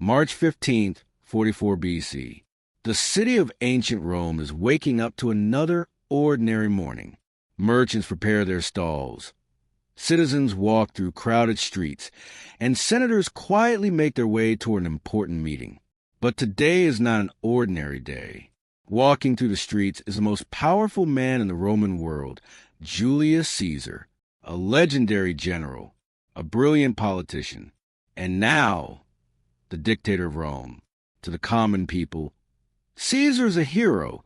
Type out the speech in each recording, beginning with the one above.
March 15th, 44 BC. The city of ancient Rome is waking up to another ordinary morning. Merchants prepare their stalls. Citizens walk through crowded streets, and senators quietly make their way toward an important meeting. But today is not an ordinary day. Walking through the streets is the most powerful man in the Roman world, Julius Caesar, a legendary general, a brilliant politician, and now the dictator of Rome. To the common people, Caesar is a hero,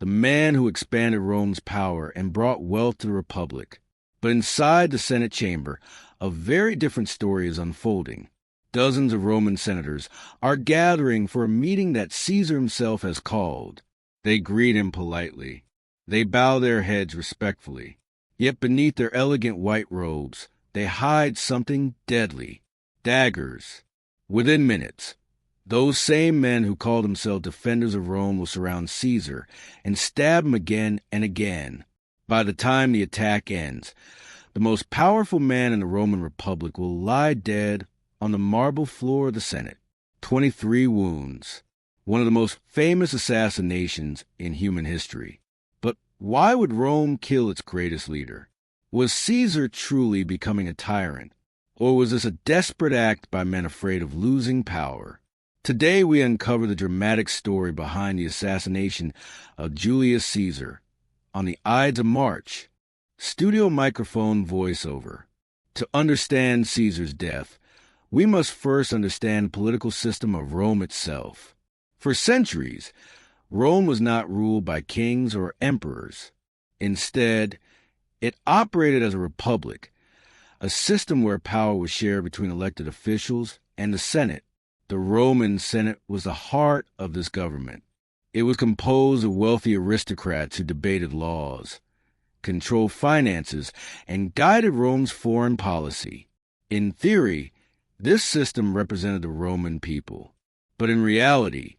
the man who expanded Rome's power and brought wealth to the Republic. But inside the Senate chamber, a very different story is unfolding. Dozens of Roman senators are gathering for a meeting that Caesar himself has called. They greet him politely. They bow their heads respectfully. Yet beneath their elegant white robes, they hide something deadly: daggers. Within minutes, those same men who call themselves defenders of Rome will surround Caesar and stab him again and again. By the time the attack ends, the most powerful man in the Roman Republic will lie dead on the marble floor of the Senate. 23 wounds. One of the most famous assassinations in human history. But why would Rome kill its greatest leader? Was Caesar truly becoming a tyrant? Or was this a desperate act by men afraid of losing power? Today we uncover the dramatic story behind the assassination of Julius Caesar on the Ides of March. Studio microphone voiceover. To understand Caesar's death, we must first understand the political system of Rome itself. For centuries, Rome was not ruled by kings or emperors. Instead, it operated as a republic, a system where power was shared between elected officials and the Senate. The Roman Senate was the heart of this government. It was composed of wealthy aristocrats who debated laws, controlled finances, and guided Rome's foreign policy. In theory, this system represented the Roman people. But in reality,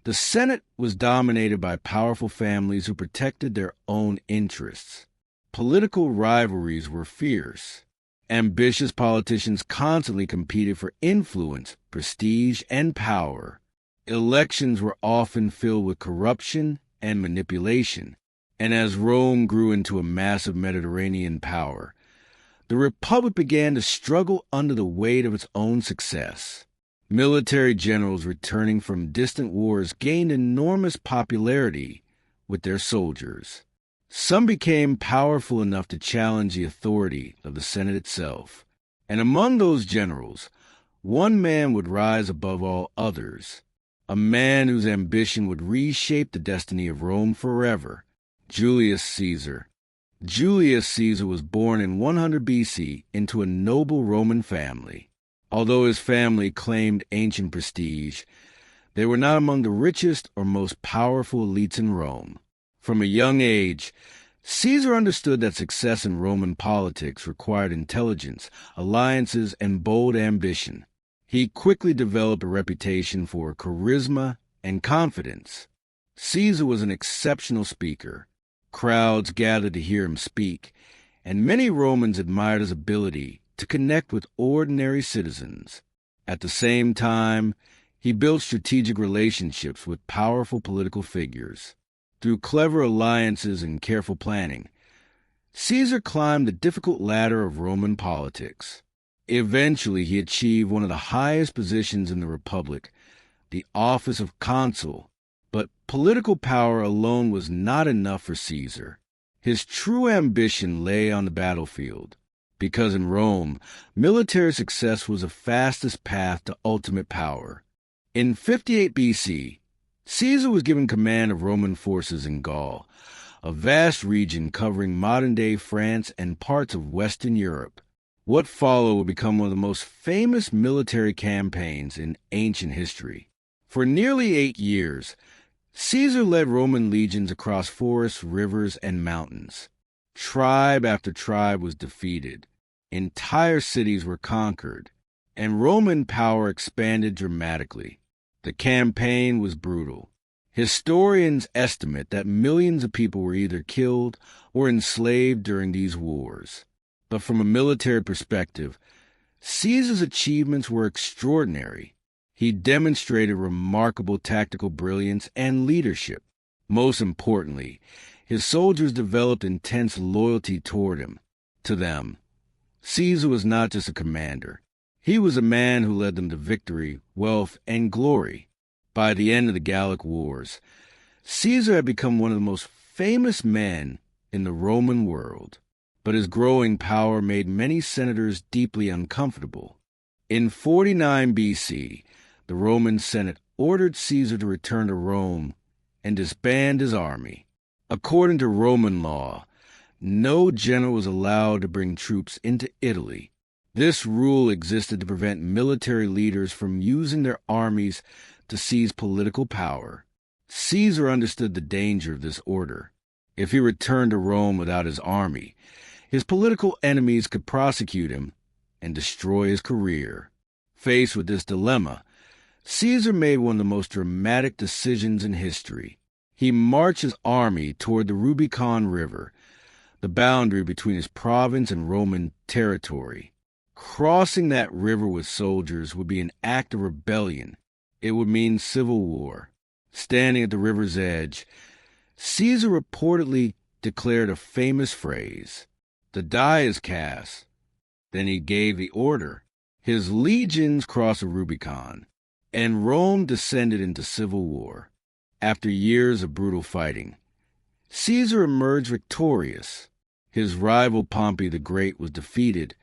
the Senate was dominated by powerful families who protected their own interests. Political rivalries were fierce. Ambitious politicians constantly competed for influence, prestige, and power. Elections were often filled with corruption and manipulation. And as Rome grew into a massive Mediterranean power, the Republic began to struggle under the weight of its own success. Military generals returning from distant wars gained enormous popularity with their soldiers. Some became powerful enough to challenge the authority of the Senate itself. And among those generals, one man would rise above all others, a man whose ambition would reshape the destiny of Rome forever: Julius Caesar. Julius Caesar was born in 100 BC into a noble Roman family. Although his family claimed ancient prestige, they were not among the richest or most powerful elites in Rome. From a young age, Caesar understood that success in Roman politics required intelligence, alliances, and bold ambition. He quickly developed a reputation for charisma and confidence. Caesar was an exceptional speaker. Crowds gathered to hear him speak, and many Romans admired his ability to connect with ordinary citizens. At the same time, he built strategic relationships with powerful political figures. Through clever alliances and careful planning, Caesar climbed the difficult ladder of Roman politics. Eventually, he achieved one of the highest positions in the Republic, the office of consul. But political power alone was not enough for Caesar. His true ambition lay on the battlefield, because in Rome, military success was the fastest path to ultimate power. In 58 BC, Caesar was given command of Roman forces in Gaul, a vast region covering modern-day France and parts of Western Europe. What followed would become one of the most famous military campaigns in ancient history. For nearly 8 years, Caesar led Roman legions across forests, rivers, and mountains. Tribe after tribe was defeated. Entire cities were conquered, and Roman power expanded dramatically. The campaign was brutal. Historians estimate that millions of people were either killed or enslaved during these wars. But from a military perspective, Caesar's achievements were extraordinary. He demonstrated remarkable tactical brilliance and leadership. Most importantly, his soldiers developed intense loyalty to them. Caesar was not just a commander. He was a man who led them to victory, wealth, and glory. By the end of the Gallic Wars, Caesar had become one of the most famous men in the Roman world, but his growing power made many senators deeply uncomfortable. In 49 BC, the Roman Senate ordered Caesar to return to Rome and disband his army. According to Roman law, no general was allowed to bring troops into Italy. This rule existed to prevent military leaders from using their armies to seize political power. Caesar understood the danger of this order. If he returned to Rome without his army, his political enemies could prosecute him and destroy his career. Faced with this dilemma, Caesar made one of the most dramatic decisions in history. He marched his army toward the Rubicon River, the boundary between his province and Roman territory. Crossing that river with soldiers would be an act of rebellion. It would mean civil war. Standing at the river's edge, Caesar reportedly declared a famous phrase, "The die is cast." Then he gave the order. His legions crossed the Rubicon, and Rome descended into civil war. After years of brutal fighting, Caesar emerged victorious. His rival Pompey the Great was defeated,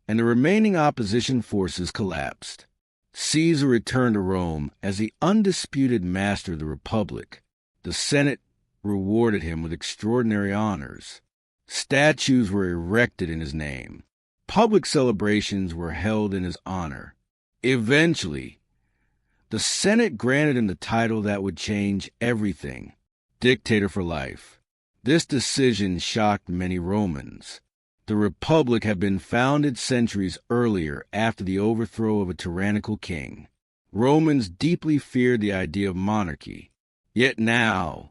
and the remaining opposition forces collapsed. Caesar returned to Rome as the undisputed master of the Republic. The Senate rewarded him with extraordinary honors. Statues were erected in his name. Public celebrations were held in his honor. Eventually, the Senate granted him the title that would change everything, dictator for life. This decision shocked many Romans. The Republic had been founded centuries earlier after the overthrow of a tyrannical king. Romans deeply feared the idea of monarchy. Yet now,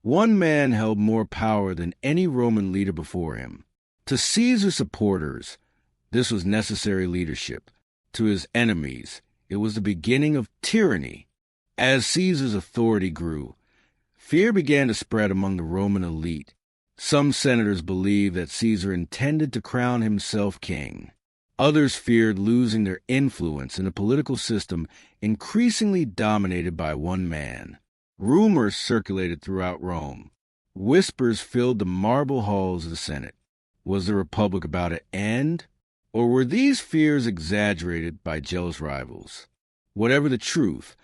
one man held more power than any Roman leader before him. To Caesar's supporters, this was necessary leadership. To his enemies, it was the beginning of tyranny. As Caesar's authority grew, fear began to spread among the Roman elite. Some senators believed that Caesar intended to crown himself king. Others feared losing their influence in a political system increasingly dominated by one man. Rumors circulated throughout Rome. Whispers filled the marble halls of the Senate. Was the Republic about to end? Or were these fears exaggerated by jealous rivals? Whatever the truth,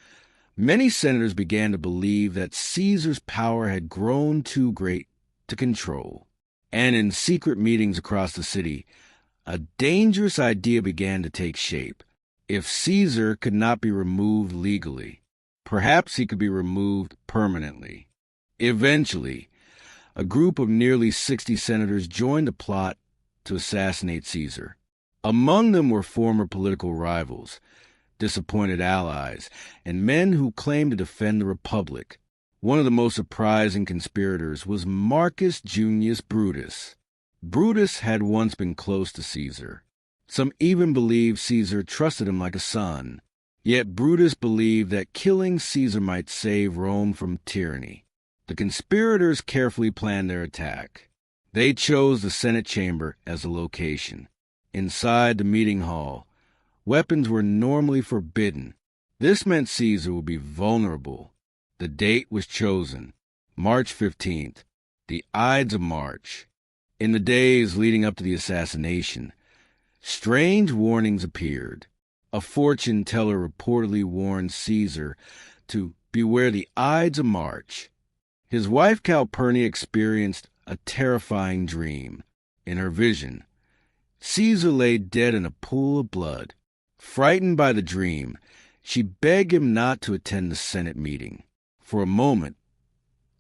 many senators began to believe that Caesar's power had grown too great to control. And in secret meetings across the city, a dangerous idea began to take shape. If Caesar could not be removed legally, perhaps he could be removed permanently. Eventually, a group of nearly 60 senators joined the plot to assassinate Caesar. Among them were former political rivals, disappointed allies, and men who claimed to defend the Republic. One of the most surprising conspirators was Marcus Junius Brutus. Brutus had once been close to Caesar. Some even believed Caesar trusted him like a son. Yet Brutus believed that killing Caesar might save Rome from tyranny. The conspirators carefully planned their attack. They chose the Senate chamber as a location. Inside the meeting hall, weapons were normally forbidden. This meant Caesar would be vulnerable. The date was chosen, March 15th, the Ides of March. In the days leading up to the assassination, strange warnings appeared. A fortune teller reportedly warned Caesar to beware the Ides of March. His wife Calpurnia experienced a terrifying dream. In her vision, Caesar lay dead in a pool of blood. Frightened by the dream, she begged him not to attend the Senate meeting. For a moment,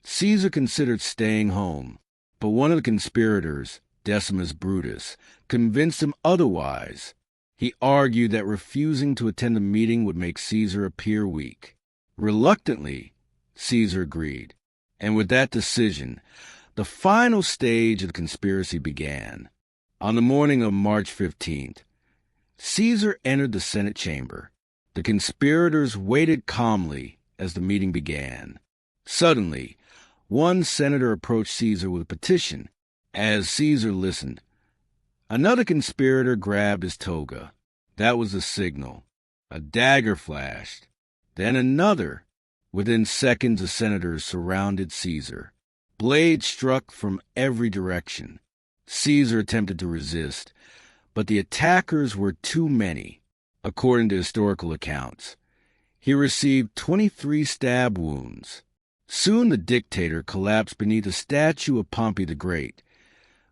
Caesar considered staying home, but one of the conspirators, Decimus Brutus, convinced him otherwise. He argued that refusing to attend the meeting would make Caesar appear weak. Reluctantly, Caesar agreed, and with that decision, the final stage of the conspiracy began. On the morning of March 15th, Caesar entered the Senate chamber. The conspirators waited calmly as the meeting began. Suddenly, one senator approached Caesar with a petition. As Caesar listened, another conspirator grabbed his toga. That was the signal. A dagger flashed. Then another. Within seconds, the senators surrounded Caesar. Blades struck from every direction. Caesar attempted to resist, but the attackers were too many. According to historical accounts, he received 23 stab wounds. Soon the dictator collapsed beneath a statue of Pompey the Great,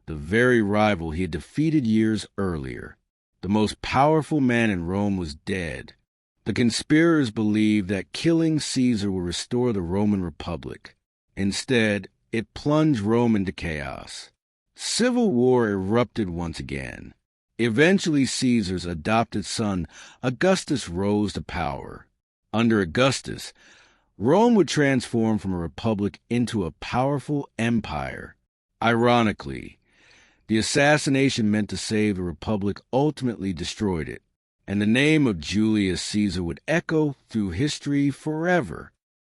the very rival he had defeated years earlier. The most powerful man in Rome was dead. The conspirators believed that killing Caesar would restore the Roman Republic. Instead, it plunged Rome into chaos. Civil war erupted once again. Eventually, Caesar's adopted son, Augustus, rose to power. Under Augustus, Rome would transform from a republic into a powerful empire. Ironically, the assassination meant to save the republic ultimately destroyed it, and the name of Julius Caesar would echo through history forever.